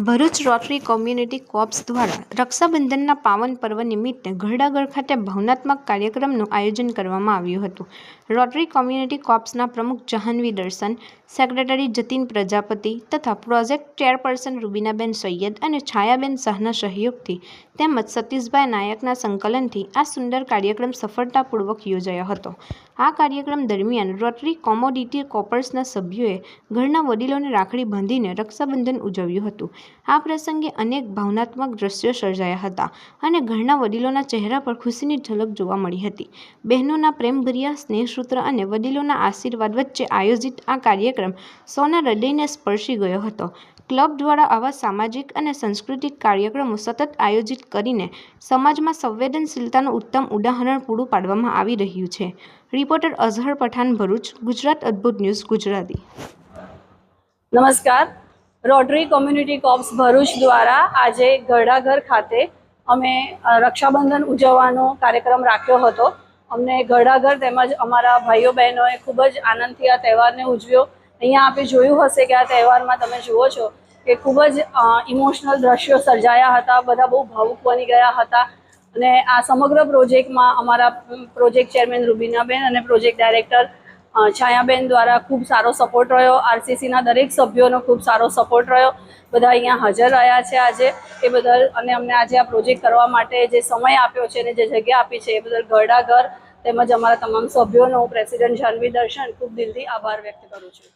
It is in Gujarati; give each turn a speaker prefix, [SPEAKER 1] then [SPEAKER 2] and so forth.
[SPEAKER 1] ભરૂચ રોટરી કોમ્યુનિટી કોર્પ્સ દ્વારા રક્ષાબંધનના પાવન પર્વ નિમિત્તે ઘરડાઘર ખાતે ભાવનાત્મક કાર્યક્રમનું આયોજન કરવામાં આવ્યું હતું. રોટરી કોમ્યુનિટી કોર્પ્સના પ્રમુખ જાહ્નવી દર્શન, સેક્રેટરી જતીન પ્રજાપતિ તથા પ્રોજેક્ટ ચેરપર્સન રૂબીનાબેન સૈયદ અને છાયાબેન શાહના સહયોગથી તેમજ સતીશભાઈ નાયકના સંકલનથી આ સુંદર કાર્યક્રમ સફળતાપૂર્વક યોજાયો હતો. આ કાર્યક્રમ દરમિયાન રોટરી કોમોડિટી કોર્પ્સના સભ્યોએ ઘરના વડીલોને રાખડી બાંધીને રક્ષાબંધન ઉજવ્યું હતું. આ પ્રસંગે અનેક ભાવનાત્મક દ્રશ્યો સર્જાયા હતા અને ઘરના વડીલોના ચહેરા પર ખુશીની ઝલક જોવા મળી હતી. બહેનોના પ્રેમભર્યા સ્નેહસૂત્ર અને વડીલોના આશીર્વાદ વચ્ચે આયોજિત આ કાર્યક્રમ સૌના હૃદયને સ્પર્શી ગયો હતો. ક્લબ દ્વારા આવા સામાજિક અને સાંસ્કૃતિક કાર્યક્રમો સતત આયોજિત કરીને સમાજમાં સંવેદનશીલતાનું ઉત્તમ ઉદાહરણ પૂરું પાડવામાં આવી રહ્યું છે. રિપોર્ટર અઝહર પઠાણ, ભરૂચ, ગુજરાત અદ્ભુત ન્યૂઝ ગુજરાતી.
[SPEAKER 2] નમસ્કાર. રોટરી કોમ્યુનિટી કોર્પ્સ ભરૂચ દ્વારા આજે ઘરડાઘર ખાતે અમે રક્ષાબંધન ઉજવવાનો કાર્યક્રમ રાખ્યો હતો. અમને ઘરડાઘર તેમજ અમારા ભાઈઓ બહેનોએ ખૂબ જ આનંદથી આ તહેવારને ઉજવ્યો. અહીંયા આપે જોયું હશે કે આ તહેવારમાં તમે જુઓ છો કે ખૂબ જ ઇમોશનલ દ્રશ્યો સર્જાયા હતા. બધા બહુ ભાવુક બની ગયા હતા અને આ સમગ્ર પ્રોજેક્ટમાં અમારા પ્રોજેક્ટ ચેરમેન રૂબીનાબેન અને પ્રોજેક્ટ ડાયરેક્ટર છાયાબેન દ્વારા ખૂબ સારો સપોર્ટ રહ્યો. આરસીસીના દરેક સભ્યોનો ખૂબ સારો સપોર્ટ રહ્યો. બધા અહીંયા હાજર રહ્યા છે આજે એ બદલ, અને અમને આજે આ પ્રોજેક્ટ કરવા માટે જે સમય આપ્યો છે અને જે જગ્યા આપી છે એ બદલ ઘરડાઘર તેમજ અમારા તમામ સભ્યોનો પ્રેસિડેન્ટ જાહ્નવી દર્શન ખૂબ દિલથી આભાર વ્યક્ત કરું છું.